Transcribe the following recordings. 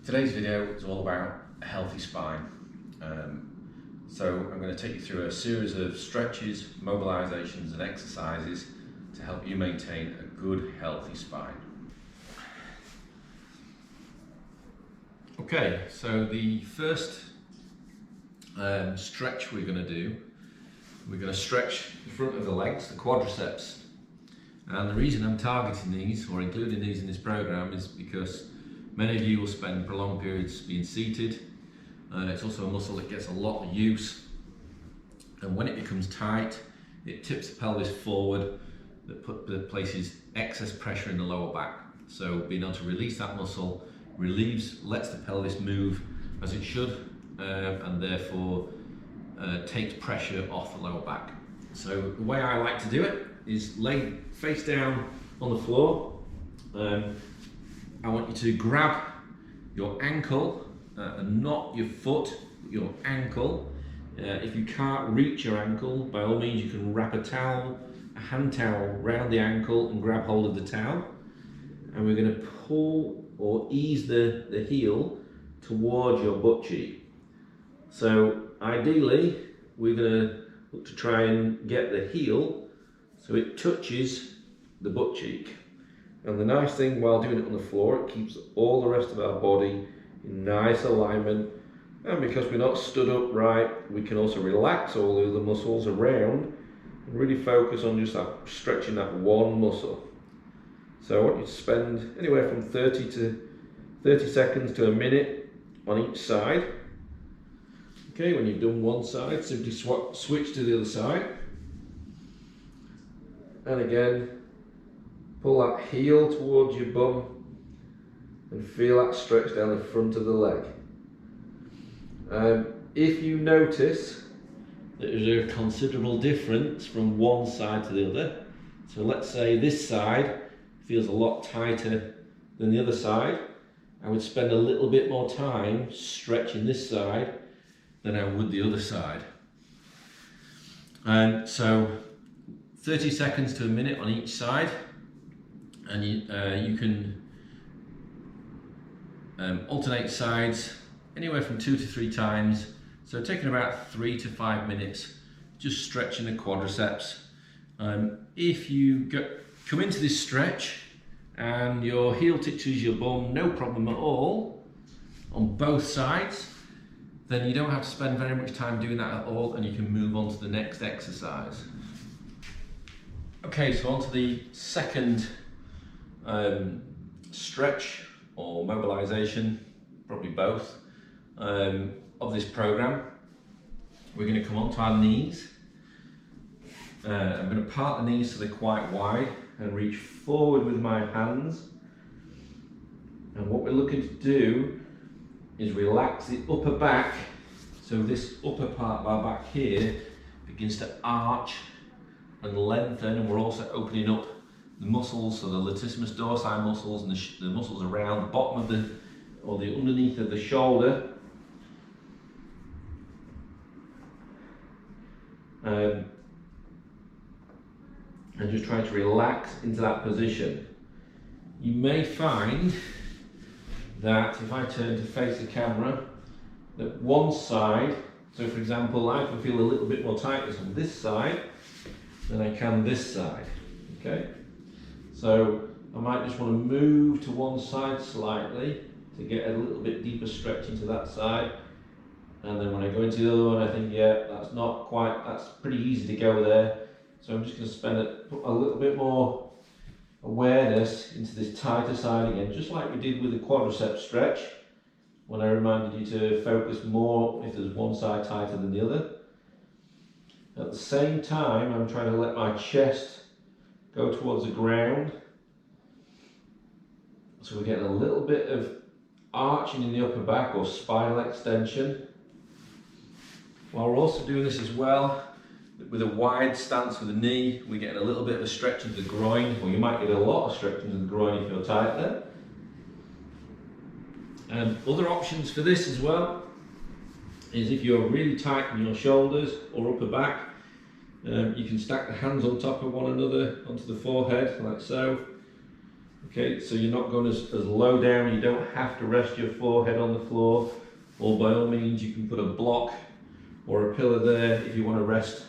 Today's video is all about a healthy spine. So I'm going to take you through a series of stretches, mobilisations and exercises to help you maintain a good, healthy spine. Okay, so the first stretch we're going to do, we're going to stretch the front of the legs, the quadriceps. And the reason I'm targeting these or including these in this program is because many of you will spend prolonged periods being seated. It's also a muscle that gets a lot of use, and when it becomes tight, it tips the pelvis forward, that places excess pressure in the lower back. So being able to release that muscle lets the pelvis move as it should, and therefore takes pressure off the lower back. So the way I like to do it is lay face down on the floor. I want you to grab your ankle and not your foot, your ankle. If you can't reach your ankle, by all means you can wrap a hand towel around the ankle and grab hold of the towel. And we're going to pull or ease the heel towards your butt cheek. So ideally we're going to look to try and get the heel so it touches the butt cheek. And the nice thing while doing it on the floor, it keeps all the rest of our body in nice alignment. And because we're not stood upright, we can also relax all of the muscles around and really focus on just that, stretching that one muscle. So I want you to spend anywhere from 30 seconds to a minute on each side. Okay, when you've done one side, simply switch to the other side. And again, pull that heel towards your bum and feel that stretch down the front of the leg. If you notice that there's a considerable difference from one side to the other, so let's say this side feels a lot tighter than the other side, I would spend a little bit more time stretching this side than I would the other side. So 30 seconds to a minute on each side. And you can alternate sides anywhere from 2 to 3 times. So taking about 3 to 5 minutes, just stretching the quadriceps. If you come into this stretch and your heel touches your bum, no problem at all, on both sides, then you don't have to spend very much time doing that at all, and you can move on to the next exercise. Okay, so on to the second stretch or mobilisation, probably both, of this program. We're going to come onto our knees. I'm going to part the knees so they're quite wide and reach forward with my hands. And what we're looking to do is relax the upper back, so this upper part of our back here begins to arch and lengthen, and we're also opening up the muscles, so the latissimus dorsi muscles and the muscles around the bottom of the underneath of the shoulder. And just trying to relax into that position. You may find that if I turn to face the camera, that one side, so for example, I can feel a little bit more tightness on this side than I can this side. Okay? So I might just want to move to one side slightly to get a little bit deeper stretch into that side. And then when I go into the other one, I think, yeah, that's pretty easy to go there. So I'm just going to put a little bit more awareness into this tighter side again, just like we did with the quadriceps stretch, when I reminded you to focus more if there's one side tighter than the other. At the same time, I'm trying to let my chest go towards the ground. So we're getting a little bit of arching in the upper back or spinal extension. While we're also doing this as well, with a wide stance with the knee, we're getting a little bit of a stretch into the groin, or you might get a lot of stretch into the groin if you're tight there. And other options for this as well is if you're really tight in your shoulders or upper back, you can stack the hands on top of one another onto the forehead like so. Okay, so you're not going as low down, you don't have to rest your forehead on the floor, or by all means you can put a block or a pillar there if you want to rest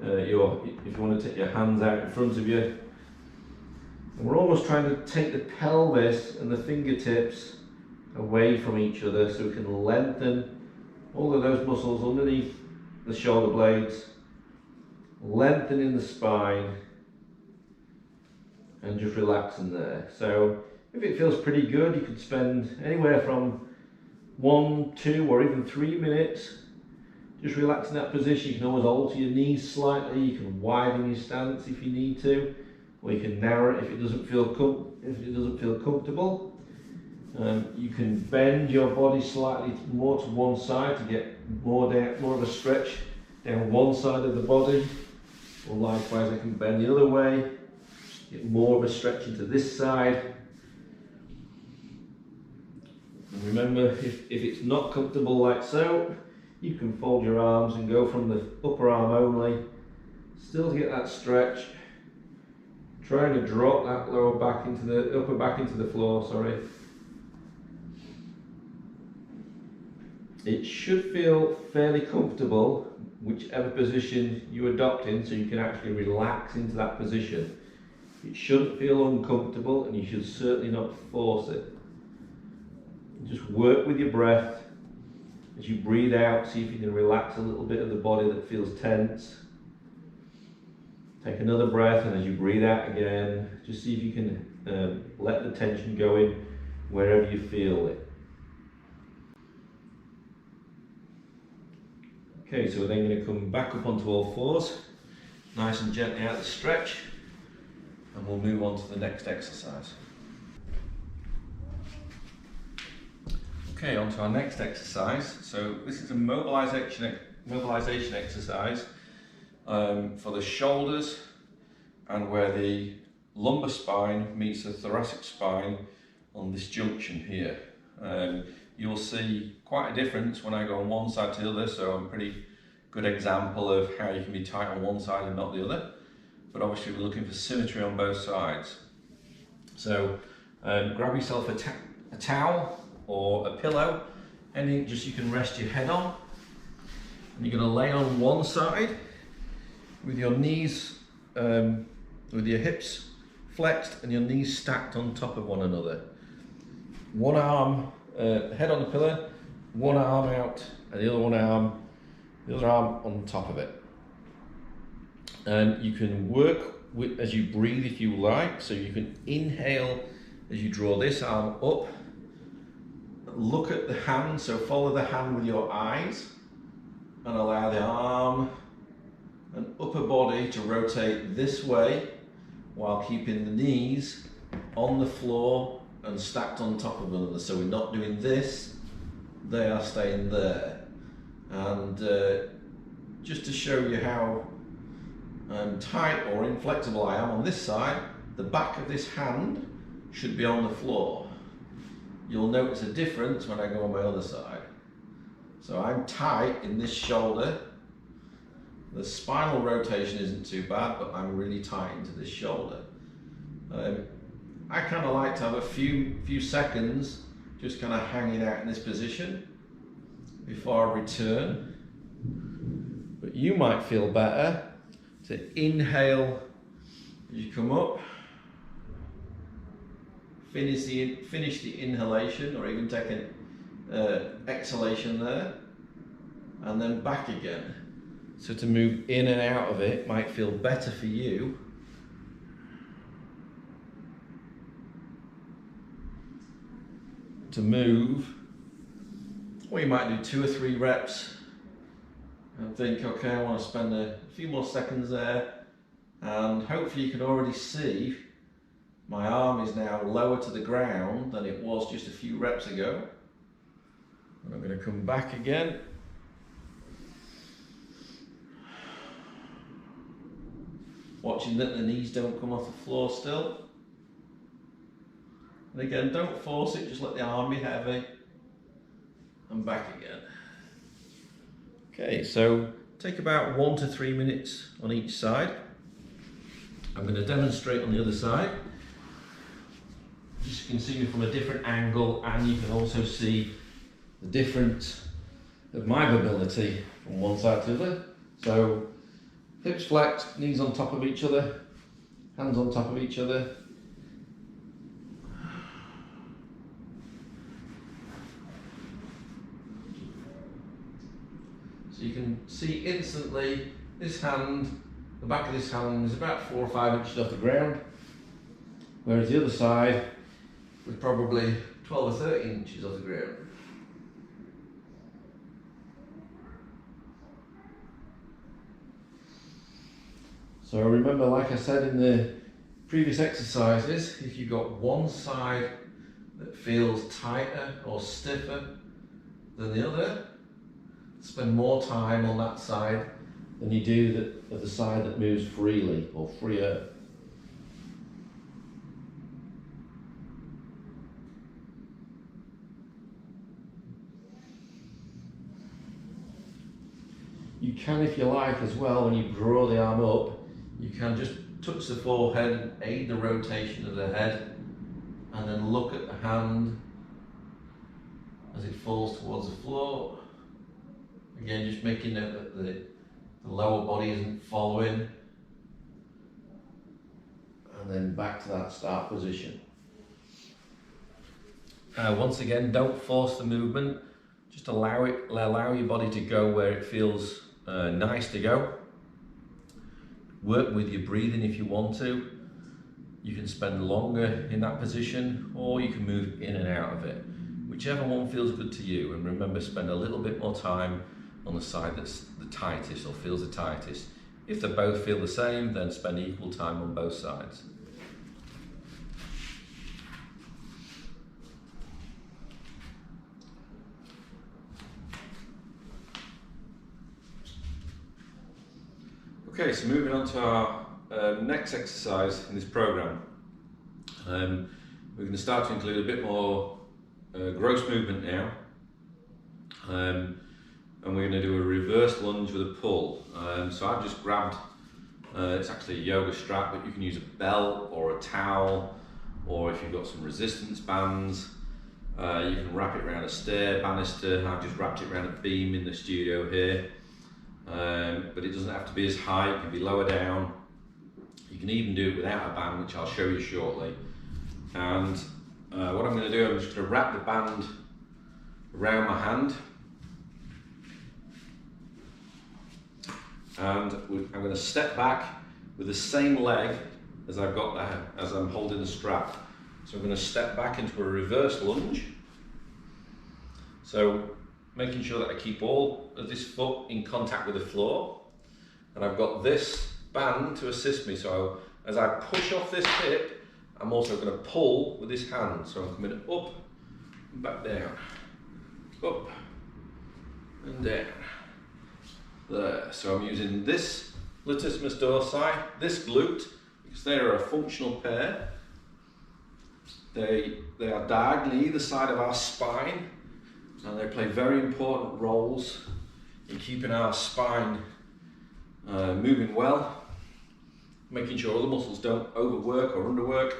if you want to take your hands out in front of you. And we're almost trying to take the pelvis and the fingertips away from each other so we can lengthen all of those muscles underneath the shoulder blades, lengthening the spine, and just relaxing there. So if it feels pretty good, you could spend anywhere from 1, 2 or even 3 minutes just relaxing that position. You can always alter your knees slightly, you can widen your stance if you need to, or you can narrow it if it doesn't feel comfortable. You can bend your body slightly more to one side to get more of a stretch down one side of the body, or likewise I can bend the other way, get more of a stretch into this side. And remember, if it's not comfortable like so, you can fold your arms and go from the upper arm only, still to get that stretch, trying to drop that lower back into the upper back into the floor, sorry. It should feel fairly comfortable, whichever position you adopt in, so you can actually relax into that position. It shouldn't feel uncomfortable, and you should certainly not force it. Just work with your breath. As you breathe out, see if you can relax a little bit of the body that feels tense. Take another breath, and as you breathe out again, just see if you can let the tension go in wherever you feel it. Okay, so we're then going to come back up onto all fours, nice and gently out the stretch, and we'll move on to the next exercise. Okay, on to our next exercise. So this is a mobilisation exercise for the shoulders and where the lumbar spine meets the thoracic spine on this junction here. You'll see quite a difference when I go on one side to the other, so I'm a pretty good example of how you can be tight on one side and not the other. But obviously we're looking for symmetry on both sides. So grab yourself a towel or a pillow, anything just you can rest your head on. And you're going to lay on one side with your knees, with your hips flexed and your knees stacked on top of one another. One arm, head on the pillow, one arm out, and the other arm on top of it. And you can work with as you breathe if you like. So you can inhale as you draw this arm up. Look at the hand, so follow the hand with your eyes and allow the arm and upper body to rotate this way while keeping the knees on the floor and stacked on top of one another. So we're not doing this, they are staying there. And just to show you how tight or inflexible I am on this side, the back of this hand should be on the floor. You'll notice a difference when I go on my other side. So I'm tight in this shoulder. The spinal rotation isn't too bad, but I'm really tight into this shoulder. I kind of like to have a few seconds just kind of hanging out in this position before I return. But you might feel better to inhale as you come up. Finish the inhalation, or even take an exhalation there, and then back again. So to move in and out of it might feel better for you. To move, or you might do 2 or 3 reps and think, okay, I want to spend a few more seconds there, and hopefully you can already see my arm is now lower to the ground than it was just a few reps ago. And I'm going to come back again. Watching that the knees don't come off the floor still. And again, don't force it, just let the arm be heavy. And back again. Okay, so take about 1 to 3 minutes on each side. I'm going to demonstrate on the other side. just you can see me from a different angle, and you can also see the difference of my mobility from one side to the other. So hips flexed, knees on top of each other, hands on top of each other. So you can see instantly this hand, the back of this hand is about 4 or 5 inches off the ground, whereas the other side was probably 12 or 13 inches off the ground. So remember, like I said in the previous exercises, if you've got one side that feels tighter or stiffer than the other, spend more time on that side than you do the side that moves freely or freer. You can, if you like, as well, when you draw the arm up, you can just touch the forehead and aid the rotation of the head, and then look at the hand as it falls towards the floor. Again, just making note that the lower body isn't following, and then back to that start position. Once again, don't force the movement, just allow your body to go where it feels nice to go. Work with your breathing if you want to. You can spend longer in that position, or you can move in and out of it, whichever one feels good to you. And remember, spend a little bit more time on the side that's the tightest or feels the tightest. If they both feel the same, then spend equal time on both sides. Okay, so moving on to our next exercise in this program. We're going to start to include a bit more gross movement now. And we're going to do a reverse lunge with a pull. So I've just grabbed, it's actually a yoga strap, but you can use a belt or a towel, or if you've got some resistance bands, you can wrap it around a stair banister. I've just wrapped it around a beam in the studio here. But it doesn't have to be as high, it can be lower down. You can even do it without a band, which I'll show you shortly. And what I'm going to do, I'm just going to wrap the band around my hand. And I'm going to step back with the same leg as I've got there, as I'm holding the strap. So I'm going to step back into a reverse lunge. So making sure that I keep all of this foot in contact with the floor. And I've got this band to assist me. So as I push off this hip, I'm also going to pull with this hand. So I'm coming up and back down, up and down. There. So I'm using this latissimus dorsi, this glute, because they are a functional pair. They are diagonally either side of our spine, and they play very important roles in keeping our spine moving well, making sure other muscles don't overwork or underwork,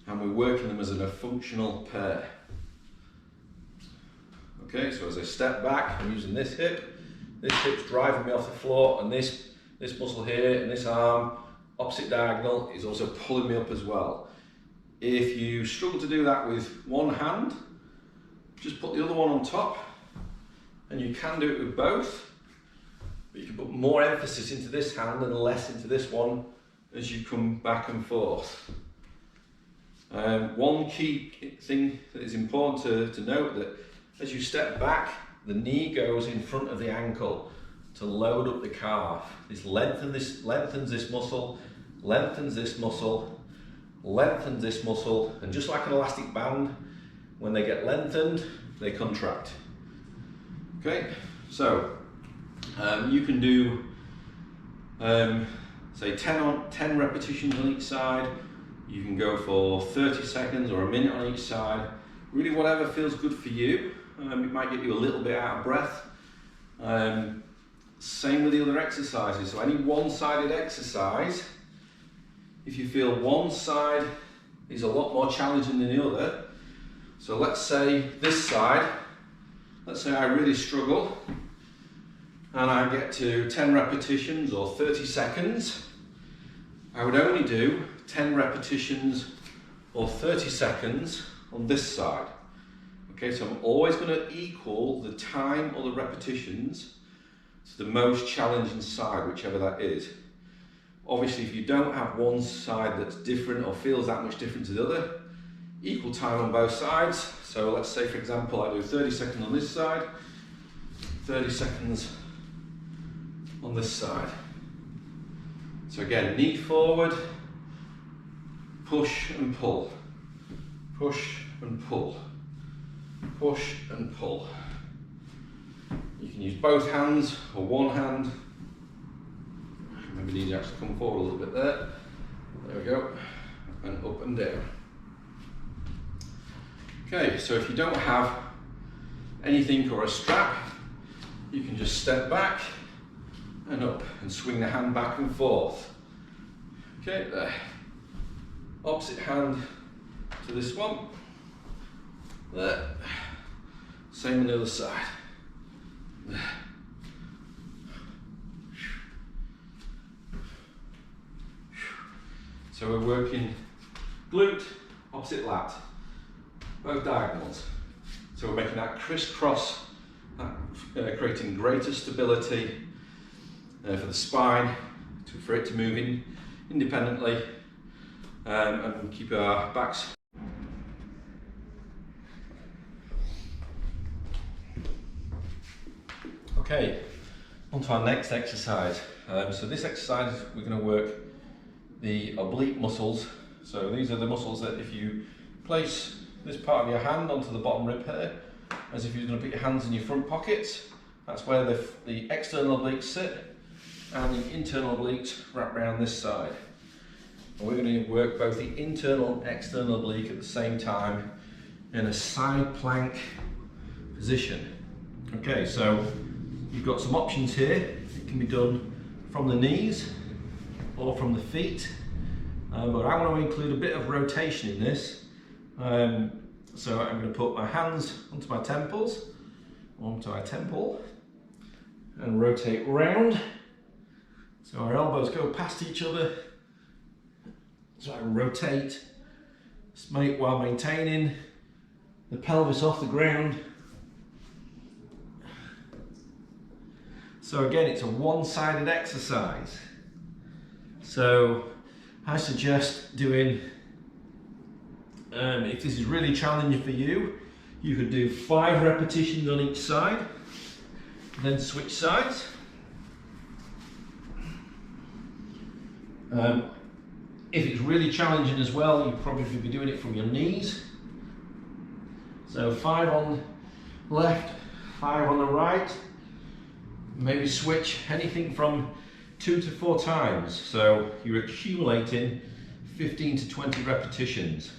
and we're working them as a functional pair. Okay, so as I step back, I'm using this hip's driving me off the floor, and this muscle here and this arm, opposite diagonal, is also pulling me up as well. If you struggle to do that with one hand, just put the other one on top, and you can do it with both, but you can put more emphasis into this hand and less into this one as you come back and forth. One key thing that is important to note, that as you step back, the knee goes in front of the ankle to load up the calf. This lengthens this muscle, lengthens this muscle, lengthens this muscle, and just like an elastic band, when they get lengthened, they contract. Okay, so you can do say 10 repetitions on each side. You can go for 30 seconds or a minute on each side. Really, whatever feels good for you. It might get you a little bit out of breath. Same with the other exercises. So any one-sided exercise, if you feel one side is a lot more challenging than the other. So let's say this side, let's say I really struggle and I get to 10 repetitions or 30 seconds. I would only do 10 repetitions or 30 seconds on this side. Okay, so I'm always going to equal the time or the repetitions to the most challenging side, whichever that is. Obviously, if you don't have one side that's different or feels that much different to the other, equal time on both sides. So let's say, for example, I do 30 seconds on this side, 30 seconds on this side. So again, knee forward, push and pull, push and pull, push and pull. You can use both hands or one hand. Maybe need to actually come forward a little bit there. There we go. And up and down. Okay, so if you don't have anything or a strap, you can just step back and up and swing the hand back and forth. Okay, there. Opposite hand to this one. There. Same on the other side. There. So we're working glute, opposite lat, both diagonals. So we're making that crisscross, creating greater stability for the spine, for it to move independently, and keep our backs. Okay, on to our next exercise. So this exercise, we're going to work the oblique muscles. So these are the muscles that if you place this part of your hand onto the bottom rib here, as if you're going to put your hands in your front pockets, that's where the external obliques sit, and the internal obliques wrap around this side. And we're going to work both the internal and external oblique at the same time in a side plank position. Okay, so you've got some options here. It can be done from the knees or from the feet, but I want to include a bit of rotation in this. So I'm going to put my hands onto my temples, onto my temple, and rotate round. So our elbows go past each other. So I rotate while maintaining the pelvis off the ground. So again, it's a one-sided exercise. So I suggest doing, if this is really challenging for you, you could do 5 repetitions on each side, then switch sides. If it's really challenging as well, you probably be doing it from your knees. So 5 on the left, 5 on the right. Maybe switch anything from 2 to 4 times. So you're accumulating 15 to 20 repetitions.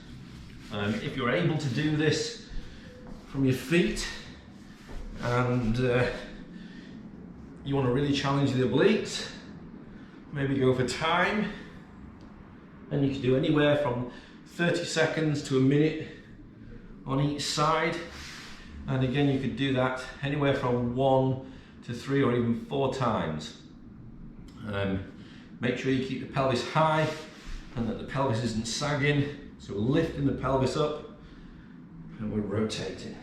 If you're able to do this from your feet and you want to really challenge the obliques, maybe go for time, and you can do anywhere from 30 seconds to a minute on each side. And again, you could do that anywhere from 1 to 3 or even 4 times. Make sure you keep the pelvis high and that the pelvis isn't sagging. So we're lifting the pelvis up and we're rotating.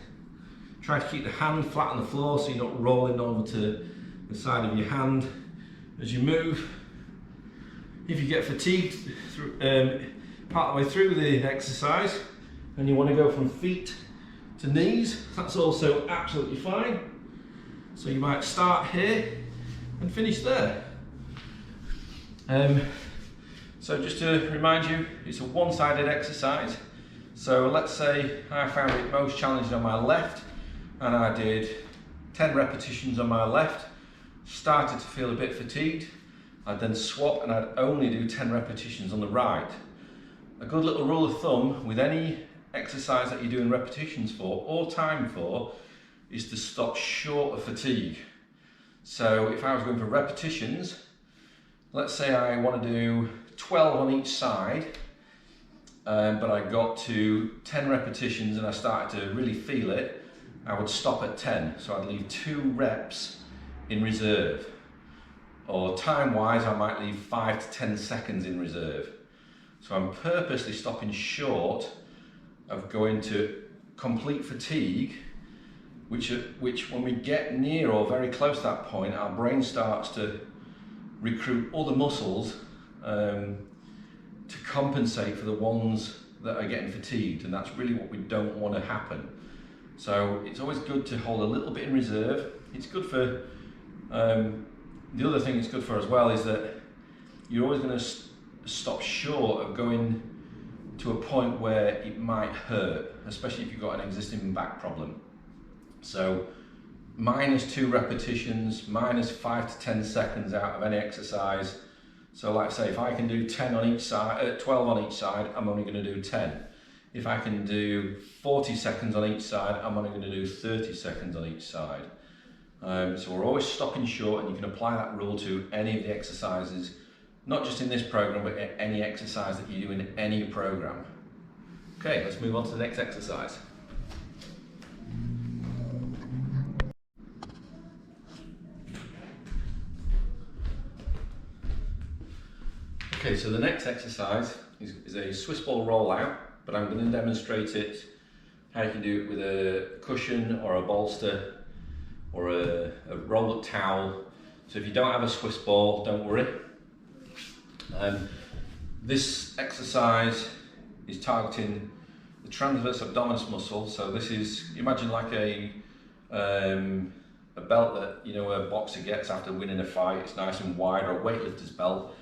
Try to keep the hand flat on the floor so you're not rolling over to the side of your hand as you move. If you get fatigued part of the way through the exercise and you want to go from feet to knees, that's also absolutely fine. So you might start here and finish there. So just to remind you, it's a one-sided exercise. So let's say I found it most challenging on my left and I did 10 repetitions on my left, started to feel a bit fatigued. I'd then swap and I'd only do 10 repetitions on the right. A good little rule of thumb with any exercise that you're doing repetitions for or time for is to stop short of fatigue. So if I was going for repetitions, let's say I want to do 12 on each side, but I got to 10 repetitions and I started to really feel it, I would stop at 10. So I'd leave 2 reps in reserve. Or time-wise, I might leave 5 to 10 seconds in reserve. So I'm purposely stopping short of going to complete fatigue, which when we get near or very close to that point, our brain starts to recruit other muscles to compensate for the ones that are getting fatigued, and that's really what we don't want to happen. So it's always good to hold a little bit in reserve. It's good for, the other thing it's good for as well is that you're always going to stop short of going to a point where it might hurt, especially if you've got an existing back problem. So -2 repetitions, -5 to 10 seconds out of any exercise. So like I say, if I can do 10 on each side, 12 on each side, I'm only going to do 10. If I can do 40 seconds on each side, I'm only going to do 30 seconds on each side. So we're always stopping short, and you can apply that rule to any of the exercises, not just in this program, but any exercise that you do in any program. Okay, let's move on to the next exercise. Okay, so the next exercise is a Swiss ball rollout, but I'm going to demonstrate it, how you can do it with a cushion or a bolster or a roll-up towel. So if you don't have a Swiss ball, don't worry. This exercise is targeting the transverse abdominis muscle. So this is, imagine like a belt that, you know, a boxer gets after winning a fight. It's nice and wide, or a weightlifter's belt,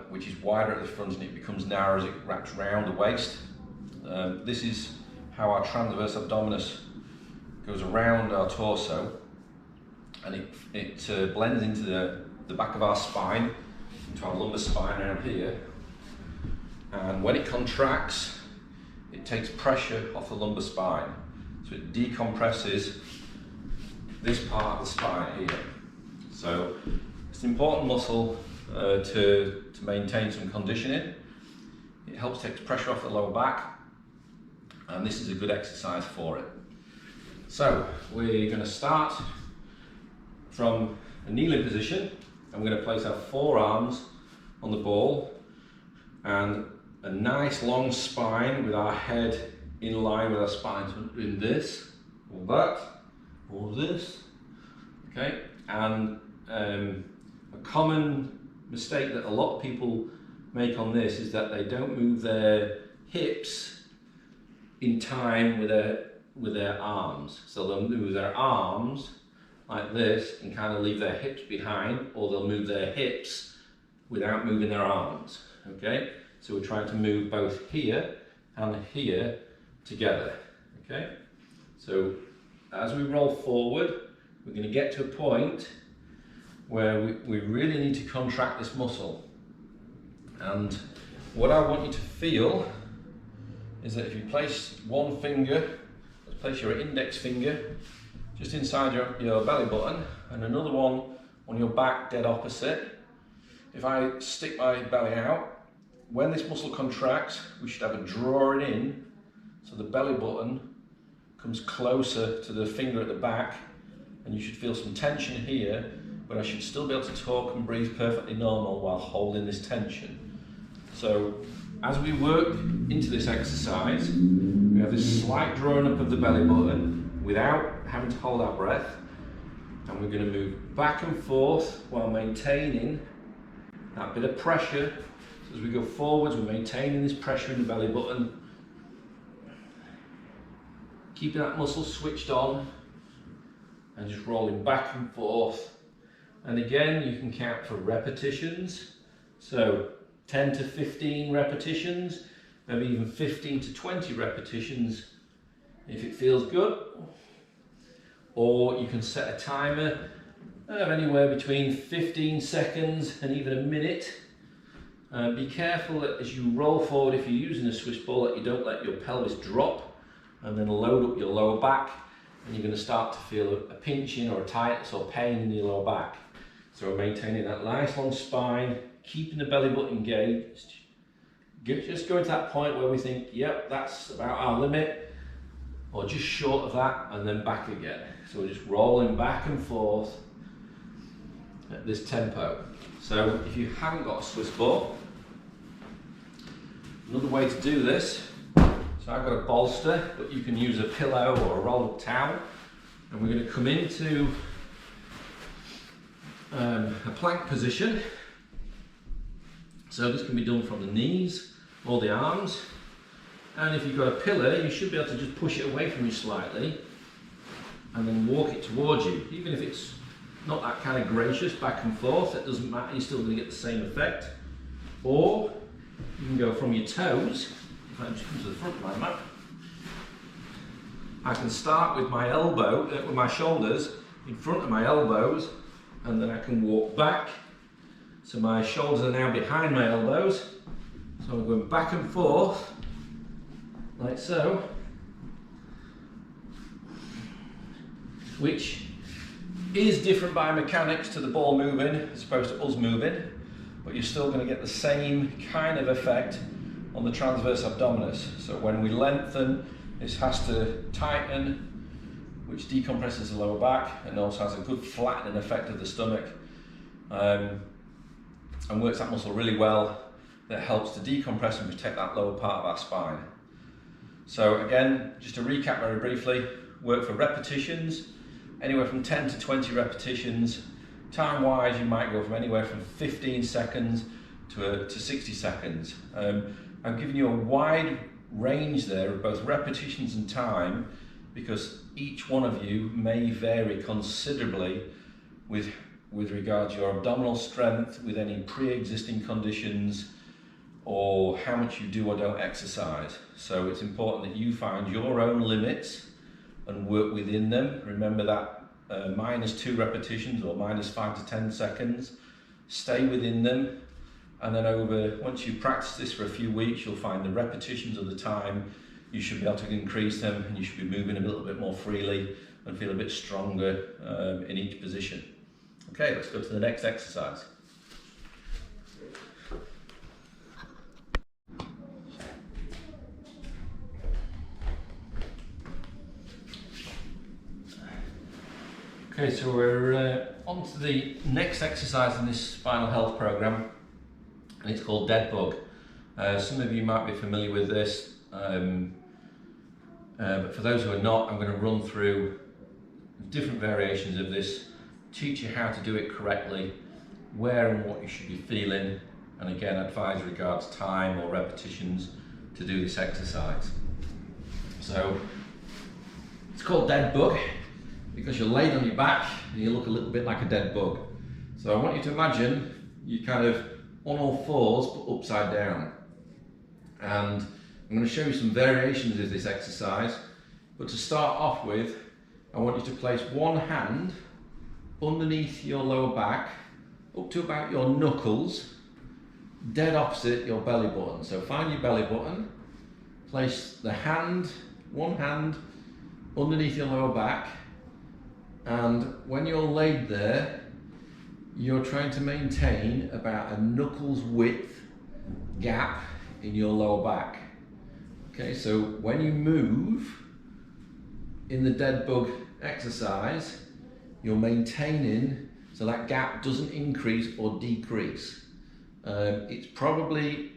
which is wider at the front and it becomes narrow as it wraps around the waist. This is how our transverse abdominis goes around our torso, and it blends into the back of our spine, into our lumbar spine around here, and when it contracts, it takes pressure off the lumbar spine, so it decompresses this part of the spine here. So it's an important muscle to maintain some conditioning. It helps take pressure off the lower back, and this is a good exercise for it. So we're going to start from a kneeling position, and we're going to place our forearms on the ball and a nice long spine with our head in line with our spine. So doing this, or that, or this. Okay, and a common mistake that a lot of people make on this is that they don't move their hips in time with their arms. So they'll move their arms like this and kind of leave their hips behind, or they'll move their hips without moving their arms. Okay, so we're trying to move both here and here together. Okay, so as we roll forward, we're going to get to a point where we really need to contract this muscle. And what I want you to feel is that if you place one finger, let's place your index finger just inside your belly button, and another one on your back dead opposite. If I stick my belly out, when this muscle contracts, we should have a drawing in, so the belly button comes closer to the finger at the back, and you should feel some tension here, but I should still be able to talk and breathe perfectly normal while holding this tension. So as we work into this exercise, we have this slight drawing up of the belly button without having to hold our breath, and we're going to move back and forth while maintaining that bit of pressure. So as we go forwards, we're maintaining this pressure in the belly button, keeping that muscle switched on, and just rolling back and forth. And again, you can count for repetitions, so 10 to 15 repetitions, maybe even 15 to 20 repetitions if it feels good. Or you can set a timer of anywhere between 15 seconds and even a minute. Be careful that as you roll forward, if you're using a Swiss ball, that you don't let your pelvis drop and then load up your lower back, and you're going to start to feel a pinching or a tightness or pain in your lower back. So we're maintaining that nice long spine, keeping the belly button engaged, just going to that point where we think, yep, that's about our limit, or just short of that, and then back again. So we're just rolling back and forth at this tempo. So if you haven't got a Swiss ball, another way to do this, so I've got a bolster, but you can use a pillow or a rolled up towel, and we're going to come into a plank position. So this can be done from the knees or the arms, and if you've got a pillar, you should be able to just push it away from you slightly and then walk it towards you. Even if it's not that kind of gracious back and forth, it doesn't matter, you're still going to get the same effect. Or you can go from your toes. If I just come to the front of my mat, I can start with my elbow, with my shoulders in front of my elbows, and then I can walk back. So my shoulders are now behind my elbows. So I'm going back and forth, like so, which is different by mechanics to the ball moving as opposed to us moving, but you're still going to get the same kind of effect on the transverse abdominis. So when we lengthen, this has to tighten, which decompresses the lower back and also has a good flattening effect of the stomach, and works that muscle really well. That helps to decompress and protect that lower part of our spine. So again, just to recap very briefly, work for repetitions, anywhere from 10 to 20 repetitions. Time wise, you might go from anywhere from 15 seconds to 60 seconds. I'm giving you a wide range there of both repetitions and time, because each one of you may vary considerably with regard to your abdominal strength, with any pre-existing conditions, or how much you do or don't exercise. So it's important that you find your own limits and work within them. Remember that -2 repetitions or -5 to 10 seconds. Stay within them, and then once you practice this for a few weeks, you'll find the repetitions of the time, you should be able to increase them, and you should be moving a little bit more freely and feel a bit stronger in each position. Okay, let's go to the next exercise. Okay, so we're on to the next exercise in this spinal health program, and it's called dead bug. Some of you might be familiar with this, but for those who are not, I'm going to run through different variations of this, teach you how to do it correctly, where and what you should be feeling, and again advise regards time or repetitions to do this exercise. So it's called dead bug because you're laid on your back and you look a little bit like a dead bug. So I want you to imagine you're kind of on all fours but upside down, and I'm going to show you some variations of this exercise, but to start off with, I want you to place one hand underneath your lower back up to about your knuckles, dead opposite your belly button. So find your belly button, place one hand underneath your lower back, and when you're laid there, you're trying to maintain about a knuckles width gap in your lower back. Okay, so when you move in the dead bug exercise, you're maintaining so that gap doesn't increase or decrease. It's probably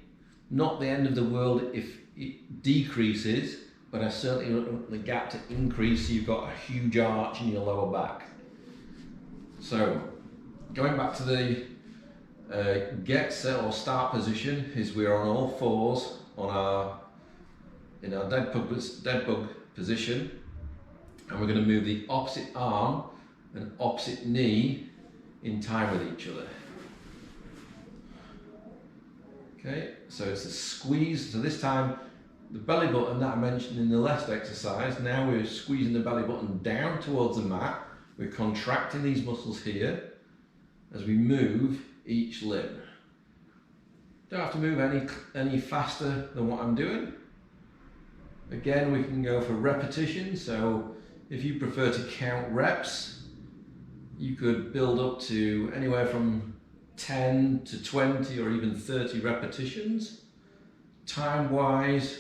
not the end of the world if it decreases, but I certainly want the gap to increase so you've got a huge arch in your lower back. So going back to the get set or start position, is we're on all fours in our dead bug position, and we're going to move the opposite arm and opposite knee in time with each other. Okay, so it's a squeeze. So this time, the belly button that I mentioned in the last exercise, now we're squeezing the belly button down towards the mat. We're contracting these muscles here as we move each limb. Don't have to move any faster than what I'm doing. Again, we can go for repetition. So if you prefer to count reps, you could build up to anywhere from 10 to 20 or even 30 repetitions. time wise,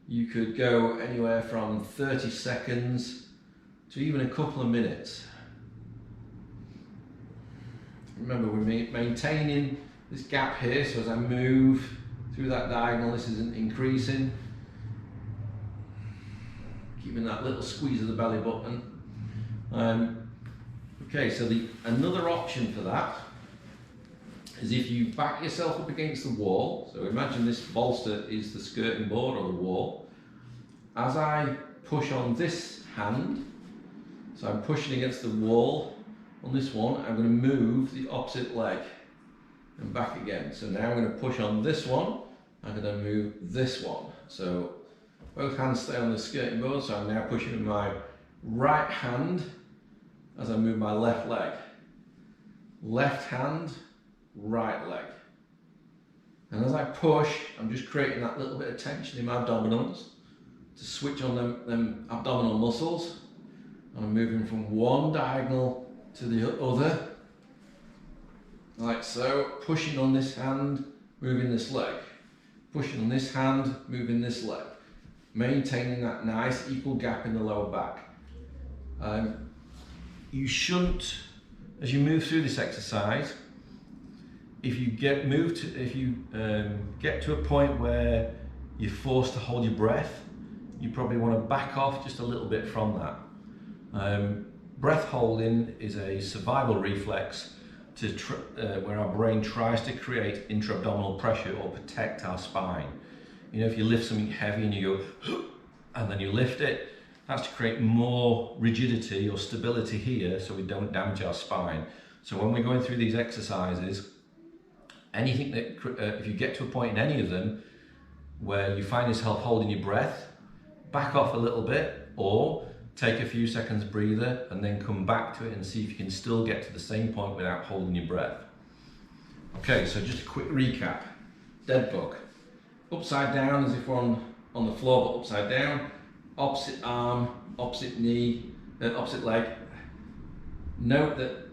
you could go anywhere from 30 seconds to even a couple of minutes. Remember, we're maintaining this gap here, so as I move through that diagonal, this isn't increasing. Keeping that little squeeze of the belly button. Okay, so another option for that is if you back yourself up against the wall. So imagine this bolster is the skirting board or the wall. As I push on this hand, so I'm pushing against the wall on this one, I'm going to move the opposite leg and back again. So now I'm going to push on this one, I'm going to move this one. So both hands stay on the skirting board, so I'm now pushing with my right hand as I move my left leg. Left hand, right leg. And as I push, I'm just creating that little bit of tension in my abdominals to switch on them abdominal muscles. And I'm moving from one diagonal to the other, like so, pushing on this hand, moving this leg. Pushing on this hand, moving this leg. Maintaining that nice equal gap in the lower back. You shouldn't, as you move through this exercise, if you get to a point where you're forced to hold your breath, you probably want to back off just a little bit from that. Breath holding is a survival reflex where our brain tries to create intra-abdominal pressure or protect our spine. You know, if you lift something heavy and you go, and then you lift it, that's to create more rigidity or stability here so we don't damage our spine. So when we're going through these exercises, anything that, if you get to a point in any of them where you find yourself holding your breath, back off a little bit or take a few seconds breather and then come back to it and see if you can still get to the same point without holding your breath. Okay, so just a quick recap. Dead bug. Upside down as if we're on the floor but upside down. Opposite arm, opposite knee, opposite leg. Note that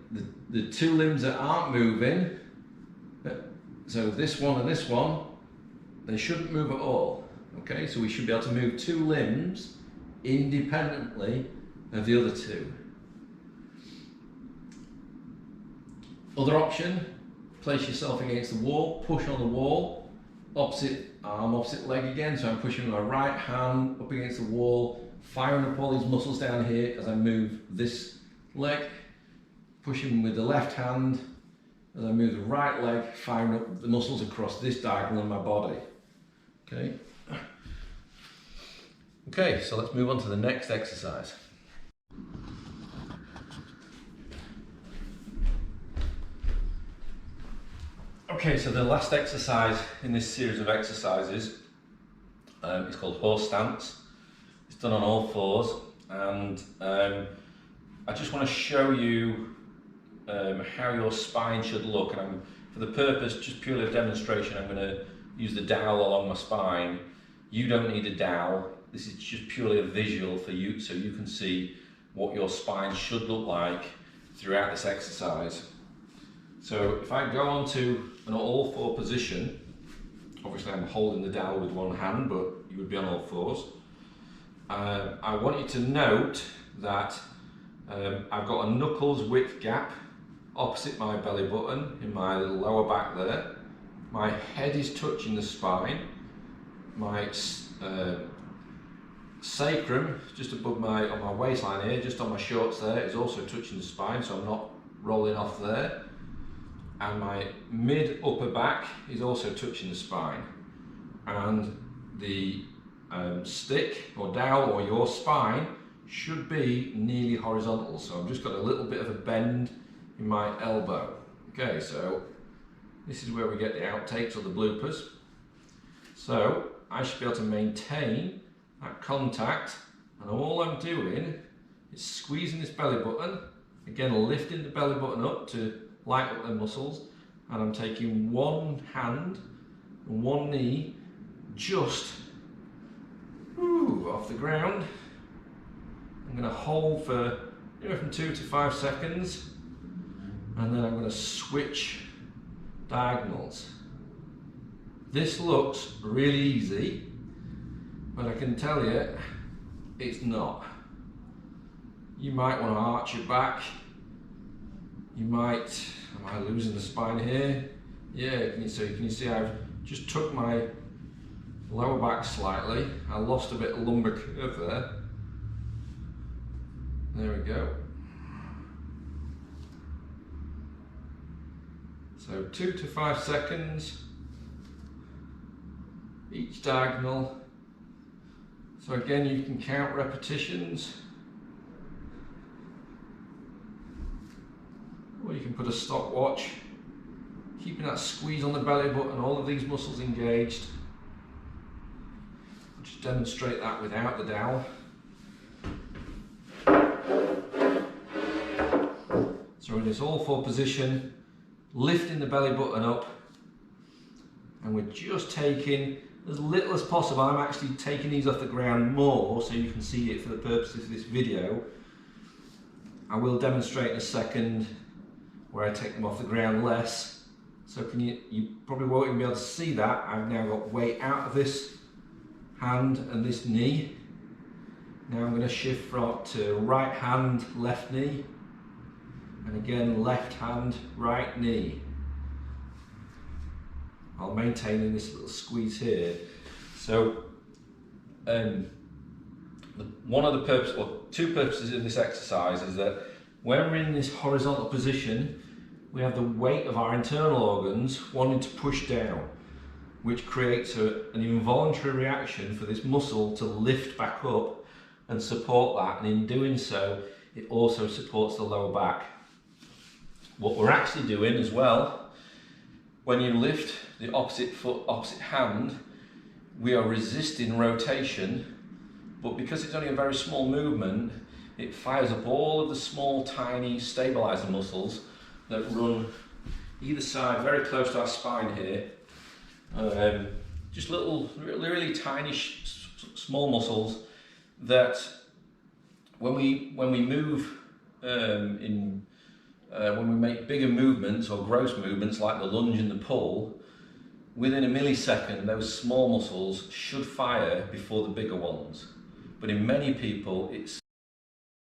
the two limbs that aren't moving, so this one and this one, they shouldn't move at all. Okay, so we should be able to move two limbs independently of the other two. Other option, place yourself against the wall, push on the wall, opposite arm, opposite leg again, so I'm pushing my right hand up against the wall, firing up all these muscles down here as I move this leg, pushing with the left hand as I move the right leg, firing up the muscles across this diagonal in my body. Okay. Okay, so let's move on to the next exercise. Okay, so the last exercise in this series of exercises is called horse stance. It's done on all fours, and I just want to show you how your spine should look. And for the purpose, just purely of demonstration, I'm going to use the dowel along my spine. You don't need a dowel. This is just purely a visual for you, so you can see what your spine should look like throughout this exercise. So if I go on to an all four position, obviously I'm holding the dowel with one hand, but you would be on all fours. I want you to note that I've got a knuckles width gap opposite my belly button in my little lower back there. My head is touching the spine. My sacrum, just above on my waistline here, just on my shorts there, is also touching the spine, so I'm not rolling off there. And my mid upper back is also touching the spine. And the stick or dowel or your spine should be nearly horizontal. So I've just got a little bit of a bend in my elbow. Okay, so this is where we get the outtakes or the bloopers. So I should be able to maintain that contact, and all I'm doing is squeezing this belly button, again lifting the belly button up to light up the muscles, and I'm taking one hand and one knee just off the ground. I'm going to hold for anywhere from 2 to 5 seconds, and then I'm going to switch diagonals. This looks really easy, but I can tell you it's not. You might want to arch your back. You might, am I losing the spine here? Yeah, can you see I've just took my lower back slightly. I lost a bit of lumbar curve there. There we go. So 2 to 5 seconds, each diagonal. So again, you can count repetitions, or you can put a stopwatch, keeping that squeeze on the belly button, all of these muscles engaged. I'll just demonstrate that without the dowel. So we're in this all four position, lifting the belly button up, and we're just taking as little as possible. I'm actually taking these off the ground more so you can see it for the purposes of this video. I will demonstrate in a second where I take them off the ground less. So you probably won't even be able to see that. I've now got weight out of this hand and this knee. Now I'm going to shift to right hand, left knee, and again left hand, right knee, while maintaining this little squeeze here. So one of the purposes, or two purposes of this exercise is that when we're in this horizontal position, we have the weight of our internal organs wanting to push down, which creates an involuntary reaction for this muscle to lift back up and support that, and in doing so it also supports the lower back. What we're actually doing as well, when you lift the opposite foot, opposite hand, we are resisting rotation, but because it's only a very small movement, it fires up all of the small, tiny stabilizer muscles that run either side, very close to our spine here. Just little, really tiny, small muscles that when we move when we make bigger movements or gross movements like the lunge and the pull, within a millisecond those small muscles should fire before the bigger ones. But in many people it's